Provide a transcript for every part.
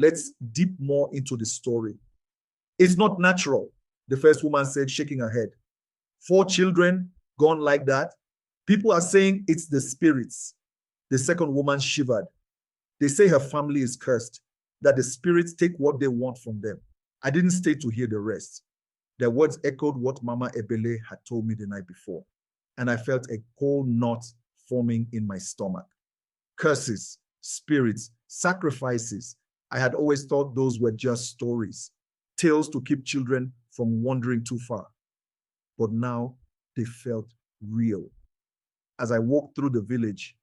Let's dip more into the story. It's not natural, the first woman said, shaking her head. 4 children gone like that. People are saying it's the spirits. The second woman shivered. They say her family is cursed, that the spirits take what they want from them. I didn't stay to hear the rest. Their words echoed what Mama Ebele had told me the night before, and I felt a cold knot forming in my stomach. Curses, spirits, sacrifices. I had always thought those were just stories, tales to keep children from wandering too far. But now they felt real. As I walked through the village,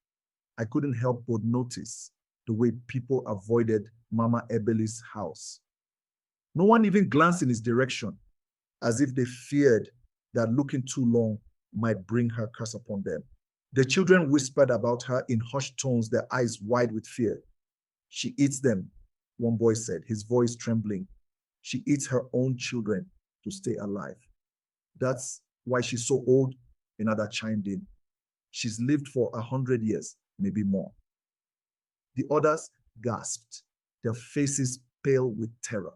I couldn't help but notice the way people avoided Mama Ebele's house. No one even glanced in his direction, as if they feared that looking too long might bring her curse upon them. The children whispered about her in hushed tones, their eyes wide with fear. She eats them, one boy said, his voice trembling. She eats her own children to stay alive. That's why she's so old, another chimed in. She's lived for 100 years, maybe more. The others gasped, their faces pale with terror.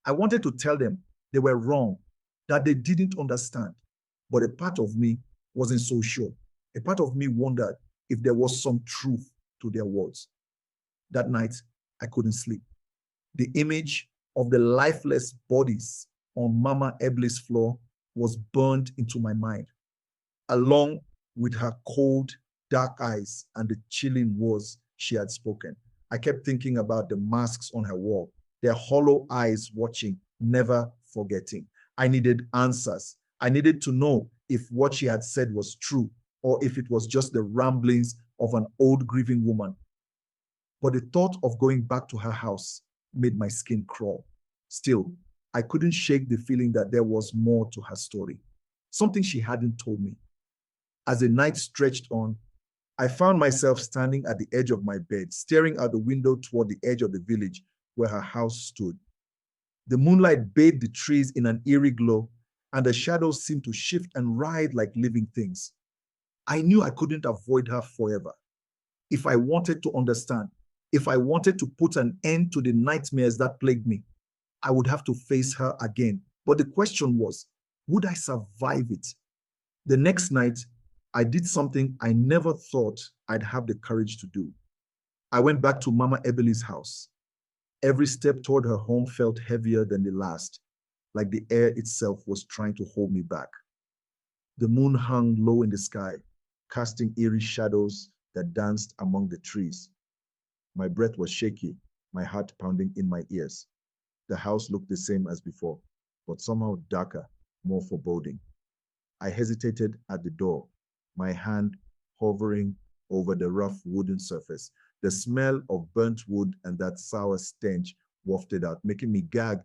I wanted to tell them they were wrong, that they didn't understand, but a part of me wasn't so sure. A part of me wondered if there was some truth to their words. That night, I couldn't sleep. The image of the lifeless bodies on Mama Ebele's floor was burned into my mind, along with her cold, dark eyes and the chilling words she had spoken. I kept thinking about the masks on her wall, their hollow eyes watching, never forgetting. I needed answers. I needed to know if what she had said was true or if it was just the ramblings of an old grieving woman. But the thought of going back to her house made my skin crawl. Still, I couldn't shake the feeling that there was more to her story, something she hadn't told me. As the night stretched on, I found myself standing at the edge of my bed, staring out the window toward the edge of the village where her house stood. The moonlight bathed the trees in an eerie glow, and the shadows seemed to shift and writhe like living things. I knew I couldn't avoid her forever. If I wanted to understand, if I wanted to put an end to the nightmares that plagued me, I would have to face her again. But the question was, would I survive it? The next night, I did something I never thought I'd have the courage to do. I went back to Mama Ebele's house. Every step toward her home felt heavier than the last, like the air itself was trying to hold me back. The moon hung low in the sky, casting eerie shadows that danced among the trees. My breath was shaky, my heart pounding in my ears. The house looked the same as before, but somehow darker, more foreboding. I hesitated at the door, my hand hovering over the rough wooden surface. The smell of burnt wood and that sour stench wafted out, making me gag.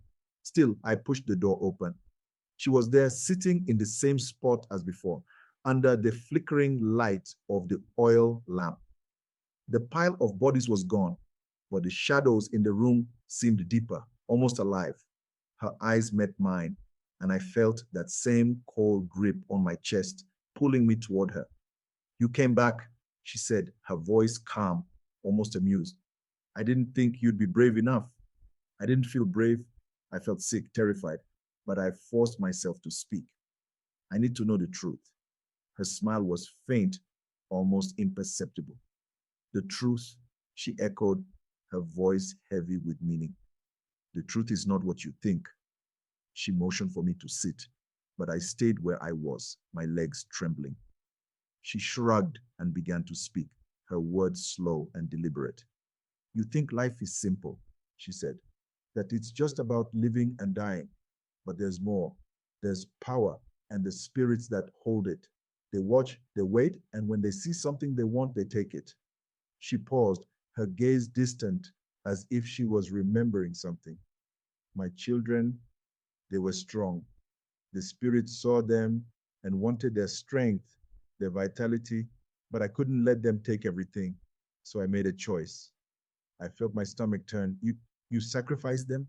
Still, I pushed the door open. She was there, sitting in the same spot as before, under the flickering light of the oil lamp. The pile of bodies was gone, but the shadows in the room seemed deeper, almost alive. Her eyes met mine, and I felt that same cold grip on my chest, pulling me toward her. You came back, she said, her voice calm, almost amused. I didn't think you'd be brave enough. I didn't feel brave. I felt sick, terrified, but I forced myself to speak. I need to know the truth. Her smile was faint, almost imperceptible. The truth, she echoed, her voice heavy with meaning. The truth is not what you think. She motioned for me to sit, but I stayed where I was, my legs trembling. She shrugged and began to speak, her words slow and deliberate. You think life is simple, she said, that it's just about living and dying. But there's more. There's power and the spirits that hold it. They watch, they wait, and when they see something they want, they take it. She paused, her gaze distant, as if she was remembering something. My children, they were strong. The spirit saw them and wanted their strength, their vitality, but I couldn't let them take everything. So I made a choice. I felt my stomach turn. You sacrificed them?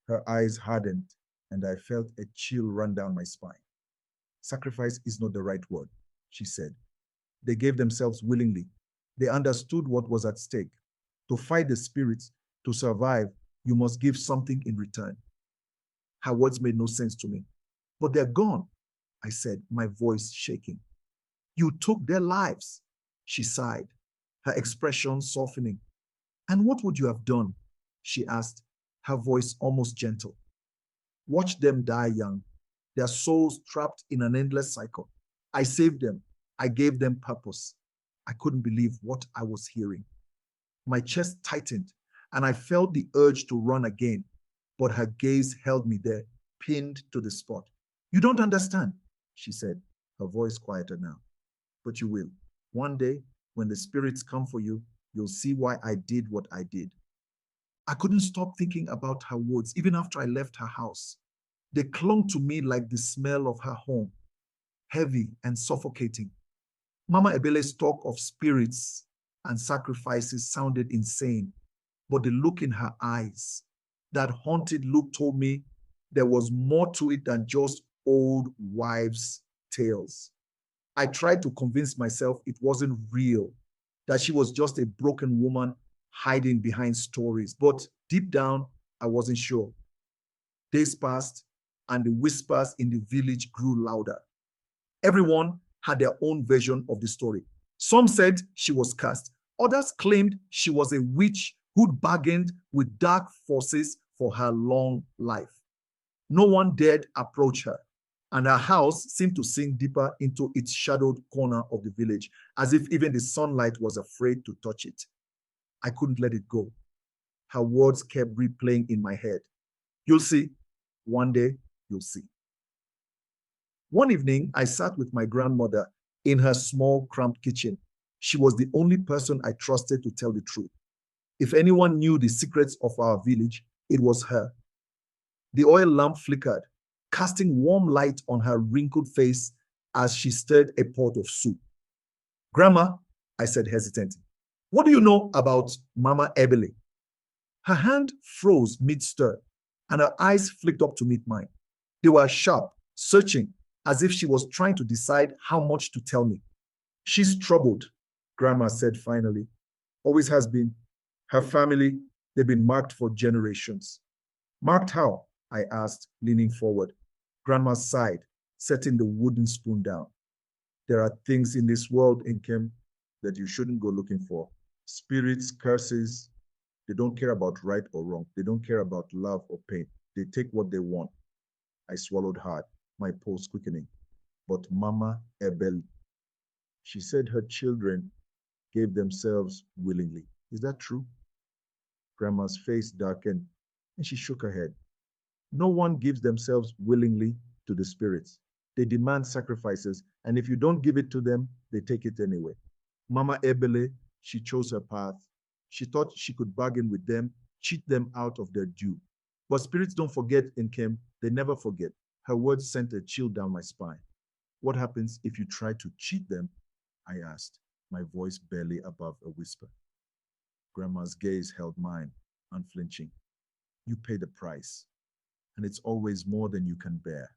Her eyes hardened, and I felt a chill run down my spine. Sacrifice is not the right word, she said. They gave themselves willingly. They understood what was at stake. To fight the spirits, To survive, you must give something in return. Her words made no sense to me. But they're gone, I said, my voice shaking. You took their lives, she sighed, her expression softening. And what would you have done? She asked, her voice almost gentle. Watch them die young, their souls trapped in an endless cycle. I saved them. I gave them purpose. I couldn't believe what I was hearing. My chest tightened, and I felt the urge to run again, but her gaze held me there, pinned to the spot. You don't understand, she said, her voice quieter now. But you will. One day, when the spirits come for you, you'll see why I did what I did. I couldn't stop thinking about her words, even after I left her house. They clung to me like the smell of her home, heavy and suffocating. Mama Ebele's talk of spirits and sacrifices sounded insane, but the look in her eyes, that haunted look, told me there was more to it than just old wives' tales. I tried to convince myself it wasn't real, that she was just a broken woman hiding behind stories. But deep down, I wasn't sure. Days passed, and the whispers in the village grew louder. Everyone had their own version of the story. Some said she was cursed. Others claimed she was a witch who'd bargained with dark forces for her long life. No one dared approach her, and her house seemed to sink deeper into its shadowed corner of the village, as if even the sunlight was afraid to touch it. I couldn't let it go. Her words kept replaying in my head. You'll see. One day, you'll see. One evening, I sat with my grandmother in her small, cramped kitchen. She was the only person I trusted to tell the truth. If anyone knew the secrets of our village, it was her. The oil lamp flickered, casting warm light on her wrinkled face as she stirred a pot of soup. Grandma, I said hesitantly, what do you know about Mama Ebele? Her hand froze mid-stir, and her eyes flicked up to meet mine. They were sharp, searching, as if she was trying to decide how much to tell me. She's troubled, Grandma said finally. Always has been. Her family, they've been marked for generations. Marked how? I asked, leaning forward. Grandma sighed, setting the wooden spoon down. There are things in this world, Inkem, that you shouldn't go looking for. Spirits, curses, they don't care about right or wrong. They don't care about love or pain. They take what they want. I swallowed hard, my pulse quickening. But Mama Ebel, she said her children gave themselves willingly. Is that true? Grandma's face darkened, and she shook her head. No one gives themselves willingly to the spirits. They demand sacrifices, and if you don't give it to them, they take it anyway. Mama Ebele, she chose her path. She thought she could bargain with them, cheat them out of their due. But spirits don't forget, Nkem. They never forget. Her words sent a chill down my spine. What happens if you try to cheat them? I asked, my voice barely above a whisper. Grandma's gaze held mine, unflinching. You pay the price, and it's always more than you can bear.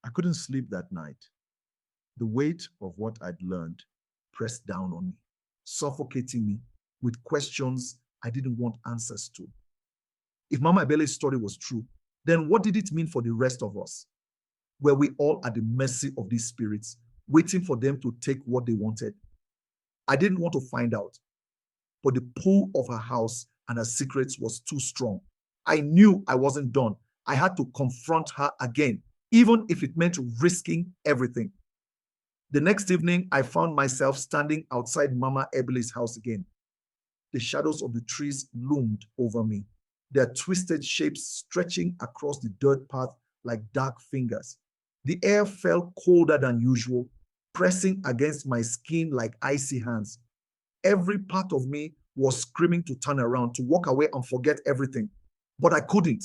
I couldn't sleep that night. The weight of what I'd learned pressed down on me, suffocating me with questions I didn't want answers to. If Mama Ebele's story was true, then what did it mean for the rest of us? Were we all at the mercy of these spirits, waiting for them to take what they wanted? I didn't want to find out, but the pull of her house and her secrets was too strong. I knew I wasn't done. I had to confront her again, even if it meant risking everything. The next evening, I found myself standing outside Mama Ebele's house again. The shadows of the trees loomed over me, their twisted shapes stretching across the dirt path like dark fingers. The air felt colder than usual, pressing against my skin like icy hands. Every part of me was screaming to turn around, to walk away and forget everything. But I couldn't.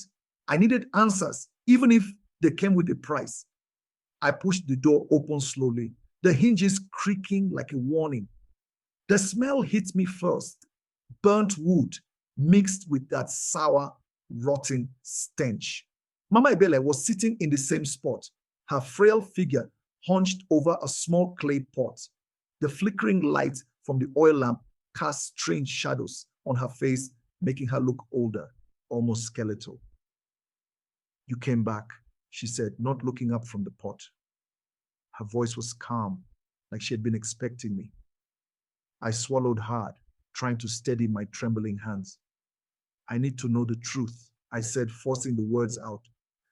I needed answers, even if they came with a price. I pushed the door open slowly, the hinges creaking like a warning. The smell hit me first, burnt wood mixed with that sour, rotten stench. Mama Ebele was sitting in the same spot, her frail figure hunched over a small clay pot. The flickering light from the oil lamp cast strange shadows on her face making her look older, almost skeletal. You came back, she said, not looking up from the pot. Her voice was calm, like she had been expecting me. I swallowed hard, trying to steady my trembling hands. I need to know the truth, I said, forcing the words out.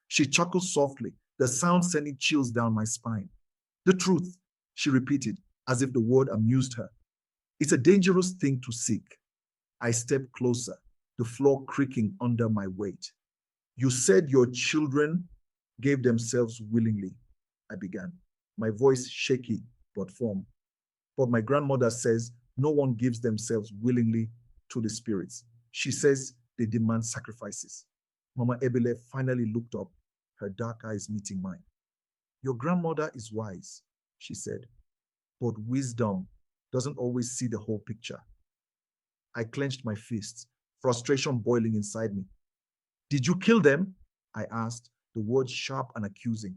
She chuckled softly, the sound sending chills down my spine. The truth, she repeated, as if the word amused her. It's a dangerous thing to seek. I stepped closer, the floor creaking under my weight. You said your children gave themselves willingly, I began, my voice shaky but firm. But my grandmother says no one gives themselves willingly to the spirits. She says they demand sacrifices. Mama Ebele finally looked up, her dark eyes meeting mine. Your grandmother is wise, she said, but wisdom doesn't always see the whole picture. I clenched my fists, frustration boiling inside me. Did you kill them? I asked, the words sharp and accusing.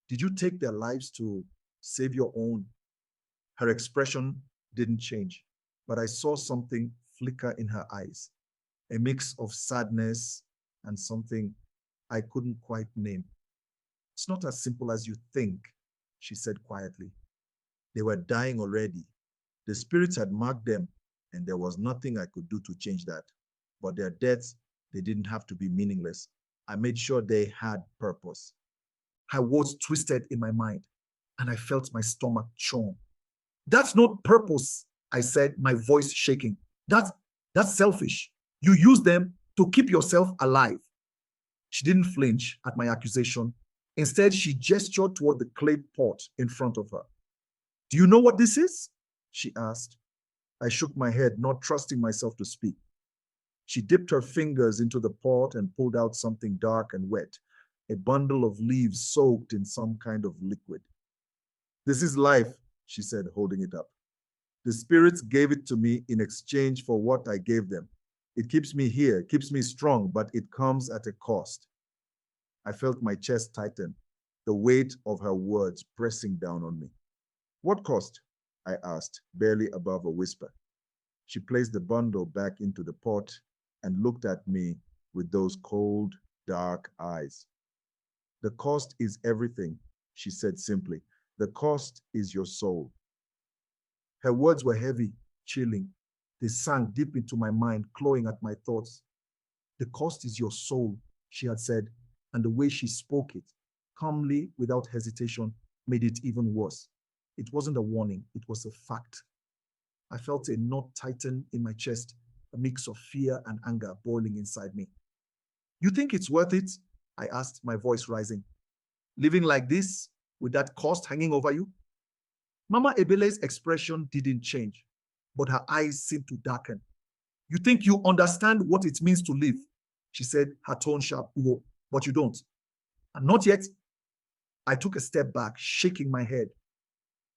Did you take their lives to save your own? Her expression didn't change, but I saw something flicker in her eyes, a mix of sadness and something I couldn't quite name. It's not as simple as you think, she said quietly. They were dying already. The spirits had marked them, and there was nothing I could do to change that. But their deaths, they didn't have to be meaningless. I made sure they had purpose. Her words twisted in my mind, and I felt my stomach churn. That's not purpose, I said, my voice shaking. That's selfish. You use them to keep yourself alive. She didn't flinch at my accusation. Instead, she gestured toward the clay pot in front of her. Do you know what this is? She asked. I shook my head, not trusting myself to speak. She dipped her fingers into the pot and pulled out something dark and wet, a bundle of leaves soaked in some kind of liquid. This is life, she said, holding it up. The spirits gave it to me in exchange for what I gave them. It keeps me here, keeps me strong, but it comes at a cost. I felt my chest tighten, the weight of her words pressing down on me. What cost? I asked, barely above a whisper. She placed the bundle back into the pot and looked at me with those cold, dark eyes. The cost is everything, she said simply. The cost is your soul. Her words were heavy, chilling. They sank deep into my mind, clawing at my thoughts. The cost is your soul, she had said, and the way she spoke it, calmly, without hesitation, made it even worse. It wasn't a warning, it was a fact. I felt a knot tighten in my chest, a mix of fear and anger boiling inside me. You think it's worth it? I asked, my voice rising. Living like this, with that cost hanging over you? Mama Ebele's expression didn't change, but her eyes seemed to darken. You think you understand what it means to live, she said, her tone sharp, but you don't. And not yet. I took a step back, shaking my head.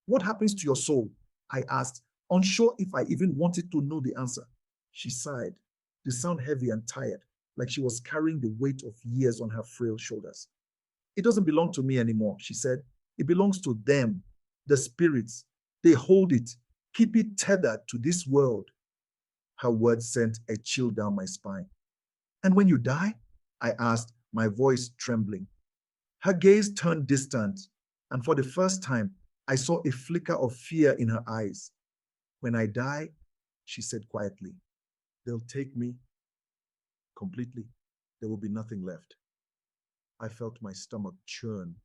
What happens to your soul? I asked, unsure if I even wanted to know the answer. She sighed, the sound heavy and tired, like she was carrying the weight of years on her frail shoulders. It doesn't belong to me anymore, she said. It belongs to them, the spirits. They hold it, keep it tethered to this world. Her words sent a chill down my spine. And when you die? I asked, my voice trembling. Her gaze turned distant, and for the first time, I saw a flicker of fear in her eyes. When I die, she said quietly, they'll take me completely. There will be nothing left. I felt my stomach churn,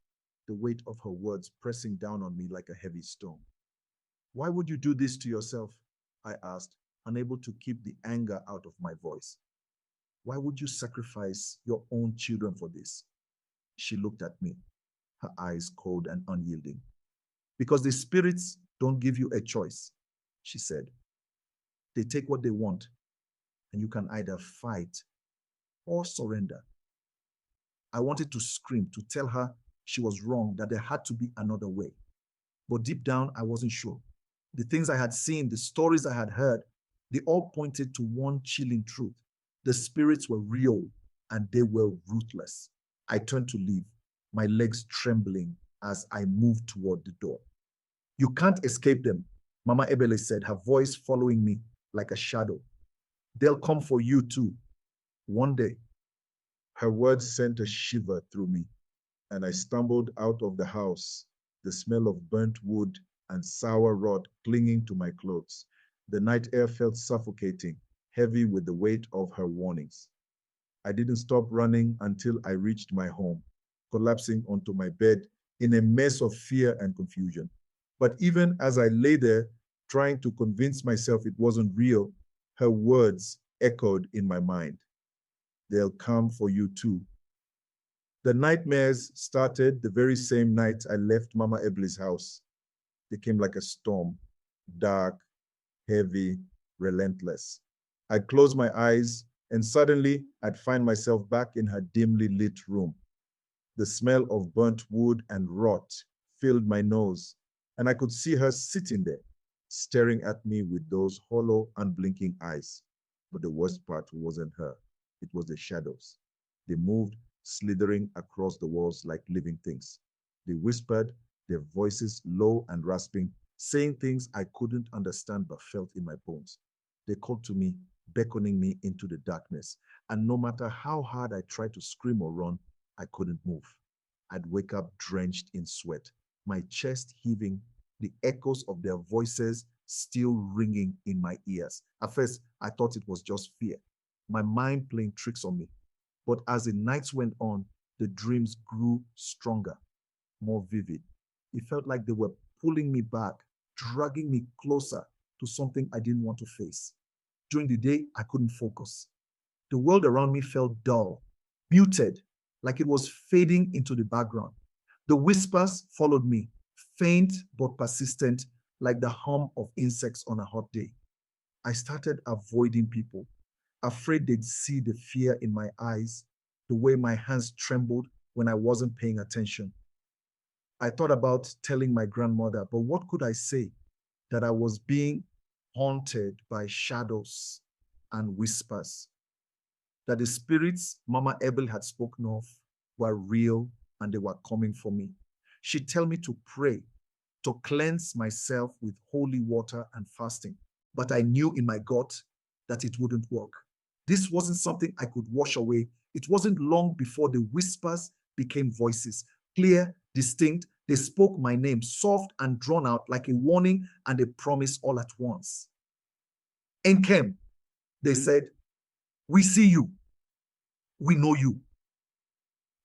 the weight of her words pressing down on me like a heavy stone. Why would you do this to yourself? I asked, unable to keep the anger out of my voice. Why would you sacrifice your own children for this? She looked at me, her eyes cold and unyielding. Because the spirits don't give you a choice, she said. They take what they want, and you can either fight or surrender. I wanted to scream, to tell her she was wrong, that there had to be another way. But deep down, I wasn't sure. The things I had seen, the stories I had heard, they all pointed to one chilling truth. The spirits were real, and they were ruthless. I turned to leave, my legs trembling as I moved toward the door. You can't escape them, Mama Ebele said, her voice following me like a shadow. They'll come for you too, one day. Her words sent a shiver through me, and I stumbled out of the house, the smell of burnt wood and sour rot clinging to my clothes. The night air felt suffocating, heavy with the weight of her warnings. I didn't stop running until I reached my home, collapsing onto my bed in a mess of fear and confusion. But even as I lay there, trying to convince myself it wasn't real, her words echoed in my mind. They'll come for you too. The nightmares started the very same night I left Mama Ebley's house. They came like a storm, dark, heavy, relentless. I'd close my eyes, and suddenly I'd find myself back in her dimly lit room. The smell of burnt wood and rot filled my nose, and I could see her sitting there, staring at me with those hollow, unblinking eyes. But the worst part wasn't her. It was the shadows. They moved, slithering across the walls like living things. They whispered, their voices low and rasping, saying things I couldn't understand but felt in my bones. They called to me, beckoning me into the darkness. And no matter how hard I tried to scream or run, I couldn't move. I'd wake up drenched in sweat, my chest heaving, the echoes of their voices still ringing in my ears. At first, I thought it was just fear, my mind playing tricks on me. But as the nights went on, the dreams grew stronger, more vivid. It felt like they were pulling me back, dragging me closer to something I didn't want to face. During the day, I couldn't focus. The world around me felt dull, muted, like it was fading into the background. The whispers followed me, faint but persistent, like the hum of insects on a hot day. I started avoiding people, afraid they'd see the fear in my eyes, the way my hands trembled when I wasn't paying attention. I thought about telling my grandmother, but what could I say? That I was being haunted by shadows and whispers, that the spirits Mama Abel had spoken of were real and they were coming for me. She'd tell me to pray, to cleanse myself with holy water and fasting. But I knew in my gut that it wouldn't work. This wasn't something I could wash away. It wasn't long before the whispers became voices, clear, distinct. They spoke my name, soft and drawn out, like a warning and a promise all at once. Enkem, they said, we see you. We know you.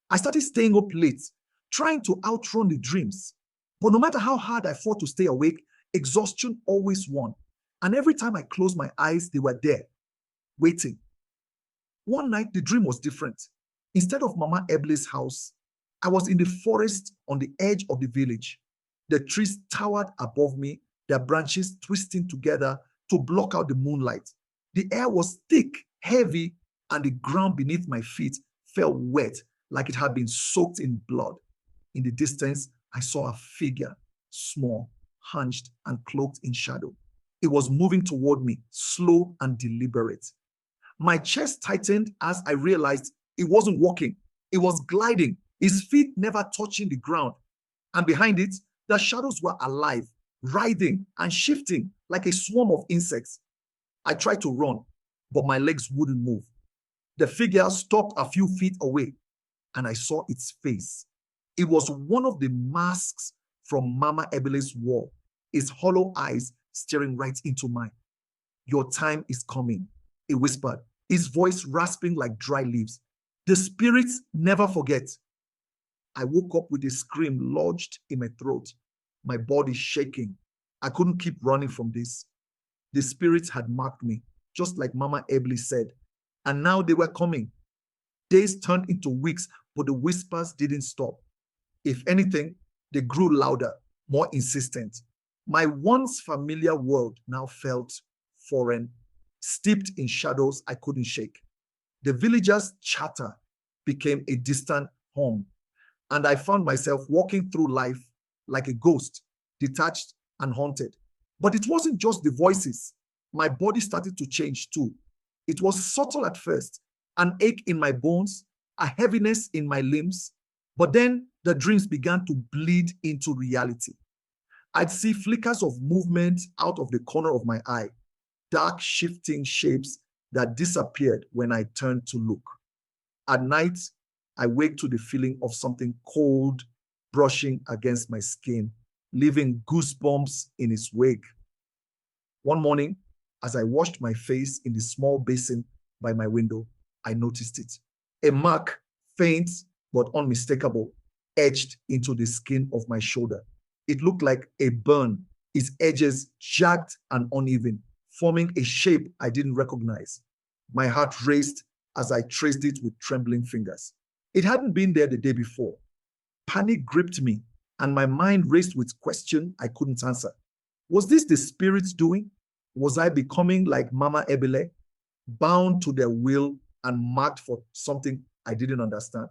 I started staying up late, trying to outrun the dreams. But no matter how hard I fought to stay awake, exhaustion always won. And every time I closed my eyes, they were there, waiting. One night, the dream was different. Instead of Mama Ebley's house, I was in the forest on the edge of the village. The trees towered above me, their branches twisting together to block out the moonlight. The air was thick, heavy, and the ground beneath my feet felt wet, like it had been soaked in blood. In the distance, I saw a figure, small, hunched, and cloaked in shadow. It was moving toward me, slow and deliberate. My chest tightened as I realized it wasn't walking. It was gliding, his feet never touching the ground. And behind it, the shadows were alive, writhing and shifting like a swarm of insects. I tried to run, but my legs wouldn't move. The figure stopped a few feet away, and I saw its face. It was one of the masks from Mama Ebele's wall, his hollow eyes staring right into mine. Your time is coming, he whispered, his voice rasping like dry leaves. The spirits never forget. I woke up with a scream lodged in my throat, my body shaking. I couldn't keep running from this. The spirits had marked me, just like Mama Ebele said, and now they were coming. Days turned into weeks, but the whispers didn't stop. If anything, they grew louder, more insistent. My once familiar world now felt foreign, steeped in shadows I couldn't shake. The villagers' chatter became a distant hum, and I found myself walking through life like a ghost, detached and haunted. But it wasn't just the voices. My body started to change too. It was subtle at first, an ache in my bones, a heaviness in my limbs, but then the dreams began to bleed into reality. I'd see flickers of movement out of the corner of my eye, dark shifting shapes that disappeared when I turned to look. At night, I wake to the feeling of something cold brushing against my skin, leaving goosebumps in its wake. One morning, as I washed my face in the small basin by my window, I noticed it. A mark, faint but unmistakable, etched into the skin of my shoulder. It looked like a burn, its edges jagged and uneven, forming a shape I didn't recognize. My heart raced as I traced it with trembling fingers. It hadn't been there the day before. Panic gripped me, and my mind raced with questions I couldn't answer. Was this the spirits doing? Was I becoming like Mama Ebele, bound to their will and marked for something I didn't understand?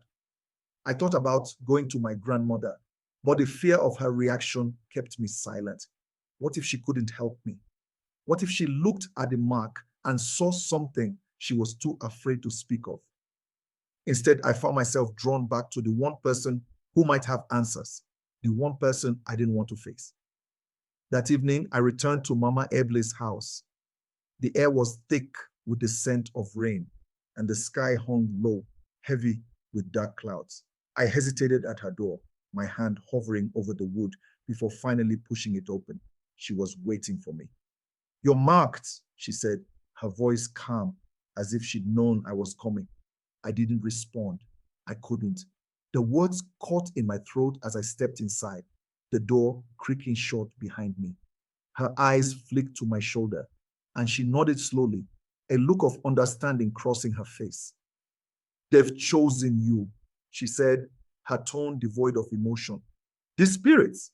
I thought about going to my grandmother, but the fear of her reaction kept me silent. What if she couldn't help me? What if she looked at the mark and saw something she was too afraid to speak of? Instead, I found myself drawn back to the one person who might have answers, the one person I didn't want to face. That evening, I returned to Mama Eble's house. The air was thick with the scent of rain, and the sky hung low, heavy with dark clouds. I hesitated at her door, my hand hovering over the wood before finally pushing it open. She was waiting for me. "You're marked," she said, her voice calm, as if she'd known I was coming. I didn't respond. I couldn't. The words caught in my throat as I stepped inside, the door creaking shut behind me. Her eyes flicked to my shoulder, and she nodded slowly, a look of understanding crossing her face. "They've chosen you," she said, her tone devoid of emotion. "The spirits."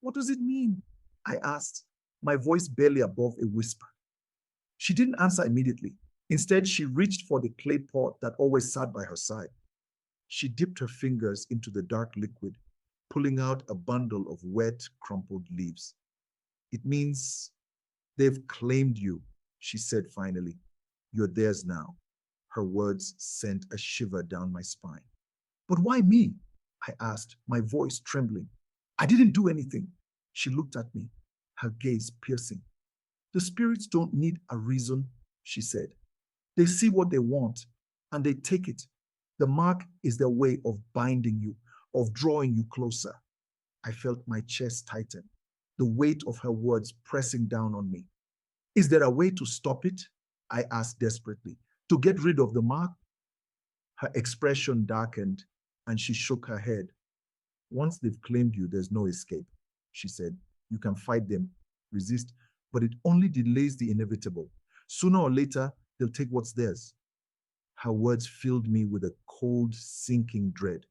"What does it mean?" I asked, my voice barely above a whisper. She didn't answer immediately. Instead, she reached for the clay pot that always sat by her side. She dipped her fingers into the dark liquid, pulling out a bundle of wet, crumpled leaves. "It means they've claimed you," she said finally. "You're theirs now." Her words sent a shiver down my spine. "But why me?" I asked, my voice trembling. "I didn't do anything." She looked at me, her gaze piercing. "The spirits don't need a reason," she said. "They see what they want, and they take it. The mark is their way of binding you, of drawing you closer." I felt my chest tighten, the weight of her words pressing down on me. "Is there a way to stop it?" I asked desperately. "To get rid of the mark?" Her expression darkened, and she shook her head. "Once they've claimed you, there's no escape," she said. "You can fight them, resist, but it only delays the inevitable. Sooner or later, they'll take what's theirs." Her words filled me with a cold, sinking dread.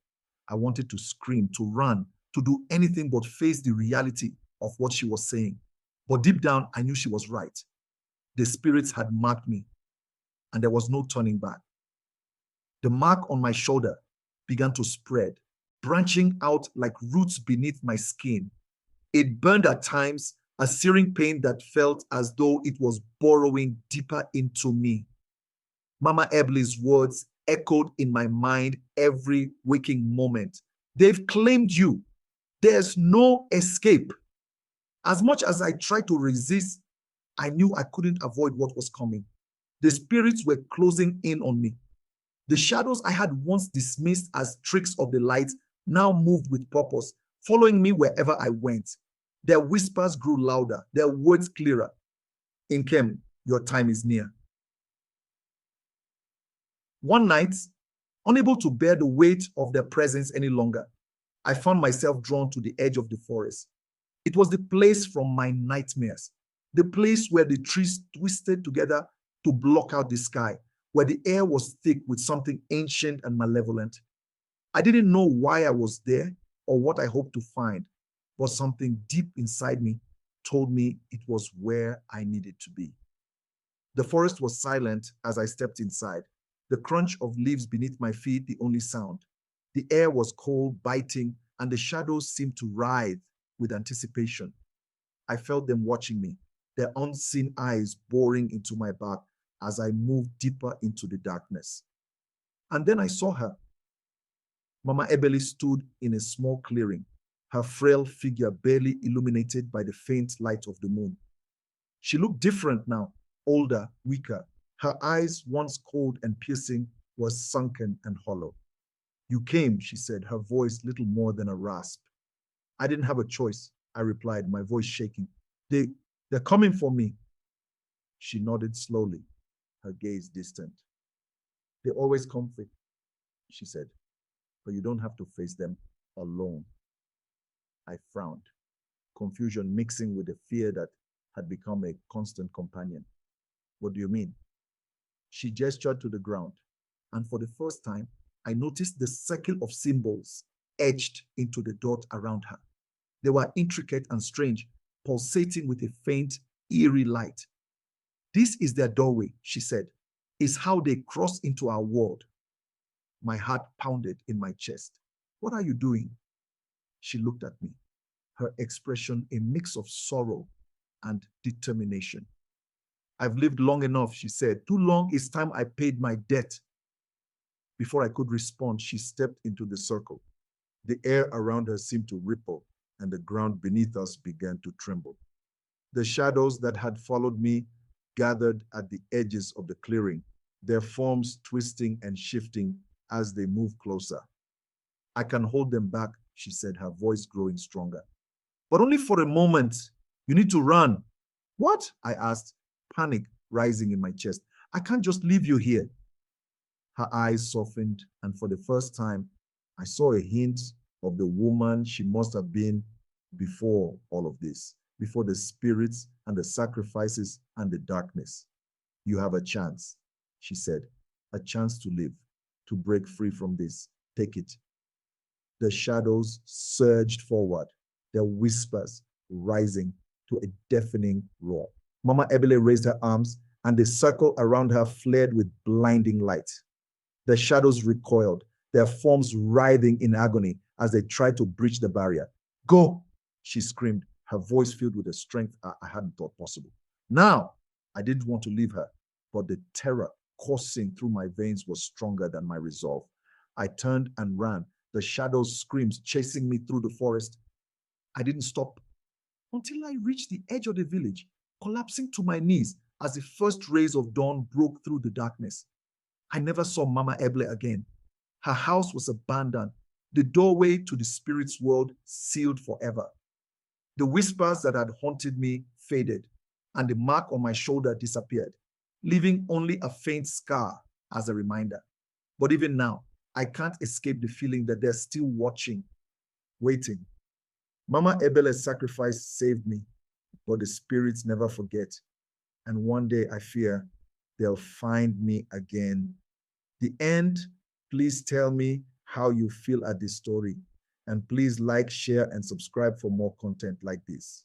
I wanted to scream, to run, to do anything but face the reality of what she was saying. But deep down, I knew she was right. The spirits had marked me, and there was no turning back. The mark on my shoulder began to spread, branching out like roots beneath my skin. It burned at times, a searing pain that felt as though it was burrowing deeper into me. Mama Eble's words echoed in my mind every waking moment. "They've claimed you. There's no escape." As much as I tried to resist, I knew I couldn't avoid what was coming. The spirits were closing in on me. The shadows I had once dismissed as tricks of the light now moved with purpose, following me wherever I went. Their whispers grew louder, their words clearer. "Nkem, your time is near." One night, unable to bear the weight of their presence any longer, I found myself drawn to the edge of the forest. It was the place from my nightmares, the place where the trees twisted together to block out the sky, where the air was thick with something ancient and malevolent. I didn't know why I was there or what I hoped to find, but something deep inside me told me it was where I needed to be. The forest was silent as I stepped inside, the crunch of leaves beneath my feet the only sound. The air was cold, biting, and the shadows seemed to writhe with anticipation. I felt them watching me, their unseen eyes boring into my back as I moved deeper into the darkness. And then I saw her. Mama Ebele stood in a small clearing, her frail figure barely illuminated by the faint light of the moon. She looked different now, older, weaker, Her eyes, once cold and piercing, were sunken and hollow. You came, she said, her voice little more than a rasp. I didn't have a choice, I replied, my voice shaking. They're coming for me. She nodded slowly, her gaze distant. They always come for, she said, but you don't have to face them alone. I frowned, confusion mixing with the fear that had become a constant companion. What do you mean? She gestured to the ground, and for the first time, I noticed the circle of symbols etched into the dot around her. They were intricate and strange, pulsating with a faint, eerie light. This is their doorway, she said. It's how they cross into our world. My heart pounded in my chest. What are you doing? She looked at me, her expression a mix of sorrow and determination. I've lived long enough, she said. Too long, it's time I paid my debt. Before I could respond, she stepped into the circle. The air around her seemed to ripple, and the ground beneath us began to tremble. The shadows that had followed me gathered at the edges of the clearing, their forms twisting and shifting as they moved closer. I can hold them back, she said, her voice growing stronger. But only for a moment. You need to run. What? I asked, panic rising in my chest. I can't just leave you here. Her eyes softened, and for the first time, I saw a hint of the woman she must have been before all of this, before the spirits and the sacrifices and the darkness. You have a chance, she said, a chance to live, to break free from this. Take it. The shadows surged forward, their whispers rising to a deafening roar. Mama Ebele raised her arms, and the circle around her flared with blinding light. The shadows recoiled, their forms writhing in agony as they tried to breach the barrier. Go, she screamed, her voice filled with a strength I hadn't thought possible. Now, I didn't want to leave her, but the terror coursing through my veins was stronger than my resolve. I turned and ran, the shadows' screams chasing me through the forest. I didn't stop until I reached the edge of the village, collapsing to my knees as the first rays of dawn broke through the darkness. I never saw Mama Eble again. Her house was abandoned, the doorway to the spirit's world sealed forever. The whispers that had haunted me faded, and the mark on my shoulder disappeared, leaving only a faint scar as a reminder. But even now, I can't escape the feeling that they're still watching, waiting. Mama Ebele's sacrifice saved me, but the spirits never forget. And one day I fear they'll find me again. The end. Please tell me how you feel at this story. And please like, share, and subscribe for more content like this.